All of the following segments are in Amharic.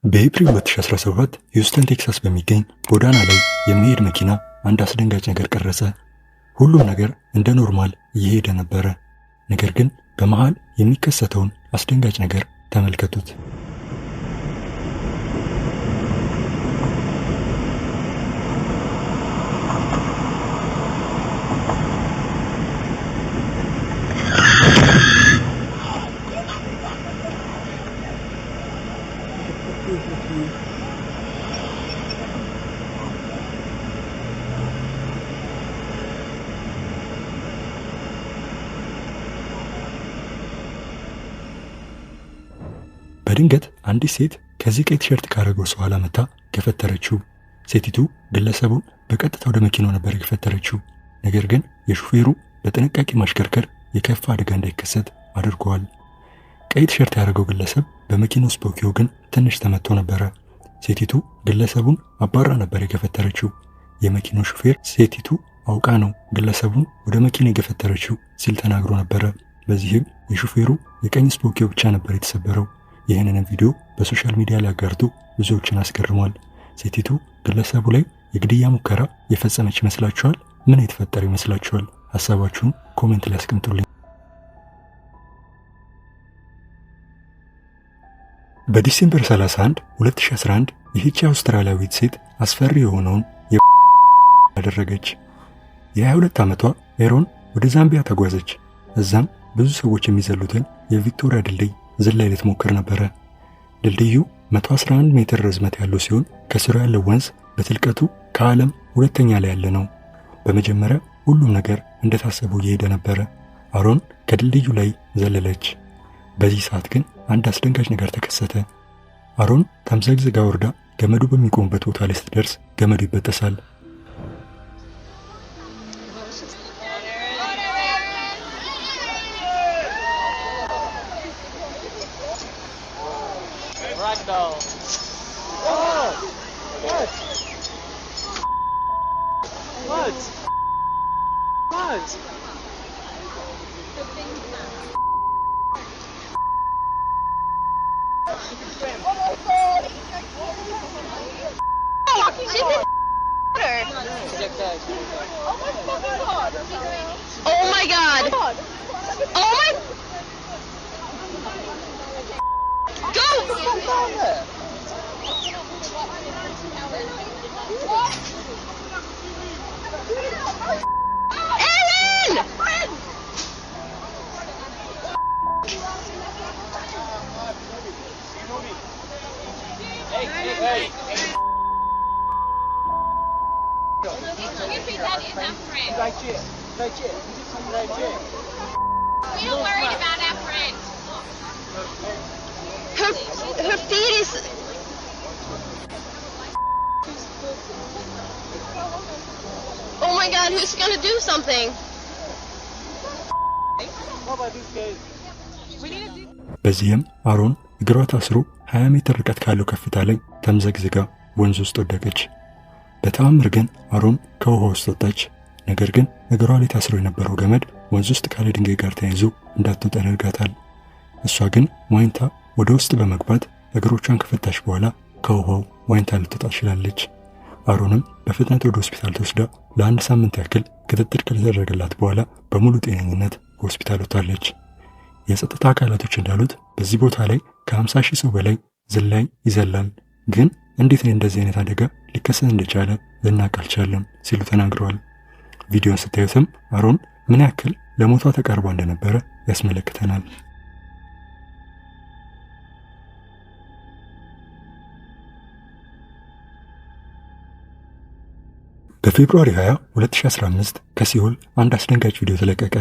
በኤፕሪል 2017 ሂውስተን ቴክሳስ በሚገኝ ጎዳና ላይ የሚሄድ መኪና አንድ አስደንጋጭ ነገር ቀረጸ። ሁሉም ነገር እንደ ኖርማል እየሄደ ነበረ። ነገር ግን በመሃል የሚከሰተውን አስደንጋጭ ነገር ተመልከቱት። በድንገት አንዲት ሴት ከዚህ ቀይ ቲሸርት ካረገው ሰው ኋላ መታ ገፈተረችው። ሴቲቱ ግለሰቡን በቀጥታ ወደ መኪናው ነበር የገፈተረችው። ነገር ግን የሹፌሩ በጥንቃቄ ማሽከርከር የከፋ አደጋ እንዳይከሰት አድርገዋል። ቀይ ቲሸርት ያደረገው ግለሰብ በመኪናው ስፖኪዮ ግን ትንሽ ተመቶ ነበረ። ሴቲቱ ግለሰቡን አባራ ነበር የገፈተረችው። የመኪናው ሹፌር ሴቲቱ አውቃ ነው ግለሰቡን ወደ መኪና የገፈተረችው ሲል ተናግሮ ነበረ። በዚህም የሹፌሩ የቀኝ ስፖኪዮ ብቻ ነበር የተሰበረው። ይህንንም ቪዲዮ በሶሻል ሚዲያ ላይ አጋርቶ ብዙዎችን አስገርሟል። ሴቲቱ ግለሰቡ ላይ የግድያ ሙከራ የፈጸመች ይመስላችኋል? ምን የተፈጠረ ይመስላችኋል? ሐሳባችሁን ኮሜንት ላይ አስቀምጡልኝ። በዲሴምበር 31 2011 ይህች አውስትራሊያዊት ሴት አስፈሪ የሆነውን ያደረገች። የ22 ዓመቷ ኤሮን ወደ ዛምቢያ ተጓዘች። እዛም ብዙ ሰዎች የሚዘሉትን የቪክቶሪያ ድልድይ ዝላይ ልትሞክር ነበረ። ድልድዩ 111 ሜትር ርዝመት ያለው ሲሆን ከስሩ ያለው ወንዝ በጥልቀቱ ከዓለም ሁለተኛ ላይ ያለ ነው። በመጀመሪያ ሁሉም ነገር እንደታሰበው እየሄደ ነበረ። አሮን ከድልድዩ ላይ ዘለለች። በዚህ ሰዓት ግን አንድ አስደንጋጭ ነገር ተከሰተ። አሮን ተምዘግዝጋ ወርዳ ገመዱ በሚቆምበት ቦታ ላይ ስትደርስ ገመዱ ይበጠሳል። Oh my god! Oh my! Go! Ellen! Hey! We don't worry about our friend. Her feet is... Oh my god, who's gonna do something? በዚህም አሮን እግሯ ታስሮ 20 ሜትር ርቀት ካለው ከፍታ ላይ ተምዘግዝጋ ወንዝ ውስጥ ወደቀች። በተአምር ግን አሮን ከውሃ ውስጥ ወጣች። ነገር ግን እግሯ ላይ ታስሮ የነበረው ገመድ ወንዝ ውስጥ ካለ ድንጋይ ጋር ተያይዞ እንዳትወጣ ያደርጋታል። እሷ ግን ዋኝታ ወደ ውስጥ በመግባት እግሮቿን ከፈታች በኋላ ከውሃው ዋኝታ ልትወጣ ትችላለች። አሮንም በፍጥነት ወደ ሆስፒታል ተወስዳ ለአንድ ሳምንት ያክል ክትትል ከተደረገላት በኋላ በሙሉ ጤነኝነት ሆስፒታል ወጥታለች። የጸጥታ አካላቶች እንዳሉት በዚህ ቦታ ላይ ከ50,000 ሰው በላይ ዝላይ ይዘላል፣ ግን እንዴት ነው እንደዚህ አይነት አደጋ ሊከሰት እንደቻለ ልናውቅ አልቻለም ሲሉ ተናግረዋል። ቪዲዮን ስታዩትም አሮን ምን ያክል ለሞቷ ተቃርባ እንደነበረ ያስመለክተናል። በፌብሩዋሪ 20 2015 ከሲኦል አንድ አስደንጋጭ ቪዲዮ ተለቀቀ።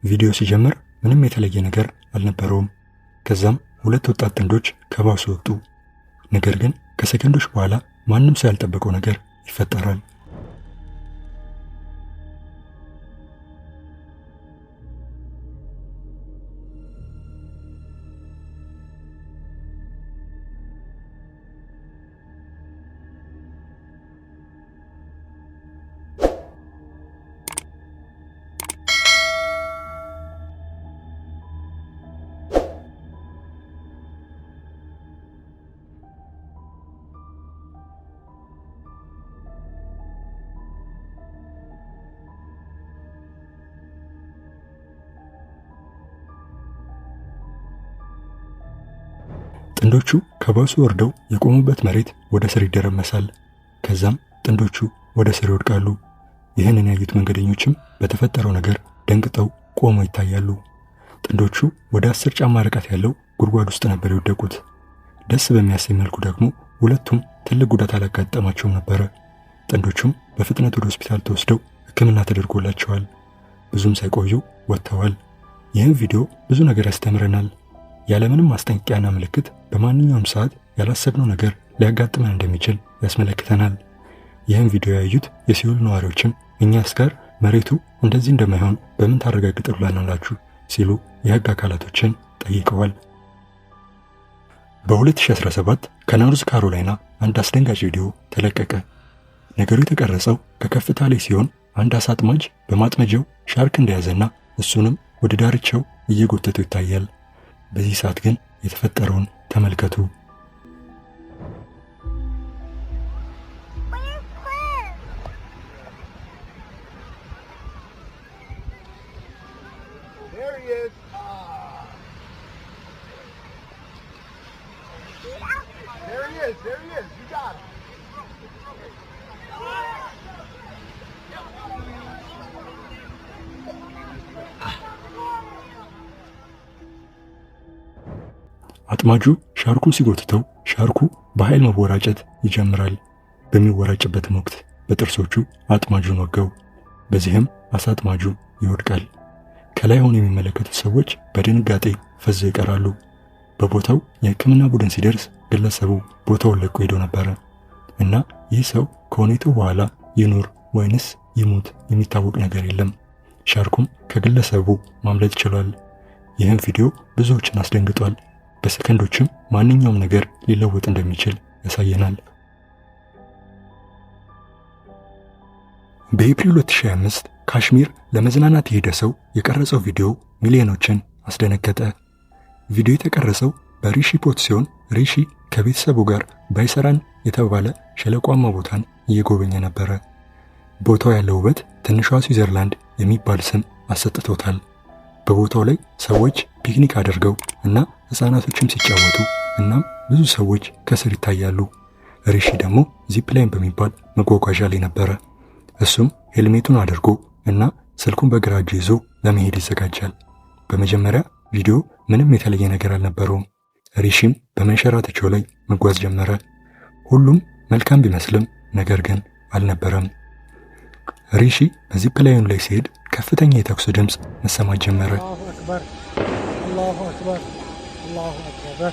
ቪዲዮ ሲጀምር ምንም የተለየ ነገር አልነበረውም። ከዛም ሁለት ወጣት ጥንዶች ከባሱ ወጡ። ነገር ግን ከሰከንዶች በኋላ ማንም ሰው ያልጠበቀው ነገር ይፈጠራል። ጥንዶቹ ከባሱ ወርደው የቆሙበት መሬት ወደ ስር ይደረመሳል። ከዛም ጥንዶቹ ወደ ስር ይወድቃሉ። ይህንን ያዩት መንገደኞችም በተፈጠረው ነገር ደንግጠው ቆመው ይታያሉ። ጥንዶቹ ወደ 10 ጫማ ርቀት ያለው ጉድጓድ ውስጥ ነበር የወደቁት። ደስ በሚያሰኝ መልኩ ደግሞ ሁለቱም ትልቅ ጉዳት አላጋጠማቸውም ነበረ። ጥንዶቹም በፍጥነት ወደ ሆስፒታል ተወስደው ሕክምና ተደርጎላቸዋል። ብዙም ሳይቆዩ ወጥተዋል። ይህም ቪዲዮ ብዙ ነገር ያስተምረናል። ያለምንም ማስጠንቀቂያና ምልክት በማንኛውም ሰዓት ያላሰብነው ነገር ሊያጋጥመን እንደሚችል ያስመለክተናል። ይህም ቪዲዮ ያዩት የሲኦል ነዋሪዎችም እኛስ ጋር መሬቱ እንደዚህ እንደማይሆን በምን ታረጋግጡልናላችሁ ሲሉ የህግ አካላቶችን ጠይቀዋል። በ2017 ከኖርዝ ካሮላይና አንድ አስደንጋጭ ቪዲዮ ተለቀቀ። ነገሩ የተቀረጸው ከከፍታ ላይ ሲሆን አንድ አሳ አጥማጅ በማጥመጃው ሻርክ እንደያዘና እሱንም ወደ ዳርቻው እየጎተተው ይታያል። በዚህ ሰዓት ግን የተፈጠረውን ተመልከቱ። አጥማጁ ሻርኩን ሲጎትተው ሻርኩ በኃይል መወራጨት ይጀምራል። በሚወራጭበትም ወቅት በጥርሶቹ አጥማጁን ወጋው። በዚህም አሳ አጥማጁ ይወድቃል። ከላይ ሆነው የሚመለከቱት ሰዎች በድንጋጤ ፈዘው ይቀራሉ። በቦታው የሕክምና ቡድን ሲደርስ ግለሰቡ ቦታውን ለቆ ሄዶ ነበረ እና ይህ ሰው ከሁኔታው በኋላ ይኑር ወይንስ ይሙት የሚታወቅ ነገር የለም። ሻርኩም ከግለሰቡ ማምለጥ ችሏል። ይህም ቪዲዮ ብዙዎችን አስደንግጧል። በሰከንዶችም ማንኛውም ነገር ሊለወጥ እንደሚችል ያሳየናል። በኤፕሪል 2025 ካሽሚር ለመዝናናት የሄደ ሰው የቀረጸው ቪዲዮ ሚሊዮኖችን አስደነገጠ። ቪዲዮ የተቀረጸው በሪሺ ፖት ሲሆን ሪሺ ከቤተሰቡ ጋር ባይሰራን የተባለ ሸለቋማ ቦታን እየጎበኘ ነበረ። ቦታው ያለው ውበት ትንሿ ስዊዘርላንድ የሚባል ስም አሰጥቶታል። በቦታው ላይ ሰዎች ፒክኒክ አድርገው እና ህፃናቶችም ሲጫወቱ እናም ብዙ ሰዎች ከስር ይታያሉ። ሪሺ ደግሞ ዚፕላይን በሚባል መጓጓዣ ላይ ነበረ። እሱም ሄልሜቱን አድርጎ እና ስልኩን በግራ እጁ ይዞ ለመሄድ ይዘጋጃል። በመጀመሪያ ቪዲዮ ምንም የተለየ ነገር አልነበረውም። ሪሺም በመንሸራተቻው ላይ መጓዝ ጀመረ። ሁሉም መልካም ቢመስልም ነገር ግን አልነበረም። ሪሺ በዚፕላይኑ ላይ ሲሄድ ከፍተኛ የተኩስ ድምፅ መሰማት ጀመረ። አላሁ አክበር አላሁ አክበር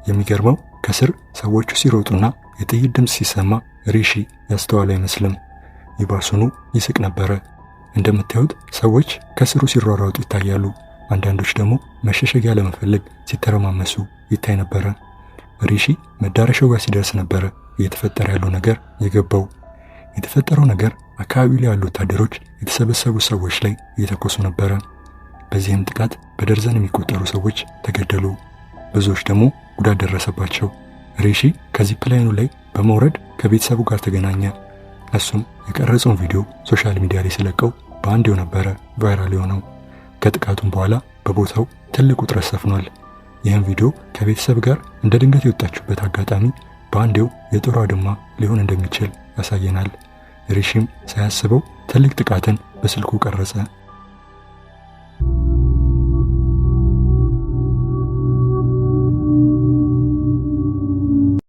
የሚገርመው ከስር ሰዎቹ ሲሮጡና የጥይት ድምፅ ሲሰማ ሪሺ ያስተዋለ አይመስልም። ይባሱኑ ይስቅ ነበረ። እንደምታዩት ሰዎች ከስሩ ሲሯሯጡ ይታያሉ። አንዳንዶች ደግሞ መሸሸጊያ ለመፈለግ ሲተረማመሱ ይታይ ነበረ። ሪሺ መዳረሻው ጋር ሲደርስ ነበረ እየተፈጠረ ያለው ነገር የገባው። የተፈጠረው ነገር አካባቢው ላይ ያሉ ወታደሮች የተሰበሰቡ ሰዎች ላይ እየተኮሱ ነበረ። በዚህም ጥቃት በደርዘን የሚቆጠሩ ሰዎች ተገደሉ። ብዙዎች ደግሞ ጉዳት ደረሰባቸው። ሪሺ ከዚፕላይኑ ላይ በመውረድ ከቤተሰቡ ጋር ተገናኘ። እሱም የቀረጸውን ቪዲዮ ሶሻል ሚዲያ ላይ ሲለቀው በአንዴው ነበረ ቫይራል የሆነው። ከጥቃቱም በኋላ በቦታው ትልቅ ውጥረት ሰፍኗል። ይህም ቪዲዮ ከቤተሰብ ጋር እንደ ድንገት የወጣችበት አጋጣሚ በአንዴው የጦር አውድማ ሊሆን እንደሚችል ያሳየናል። ሪሺም ሳያስበው ትልቅ ጥቃትን በስልኩ ቀረጸ።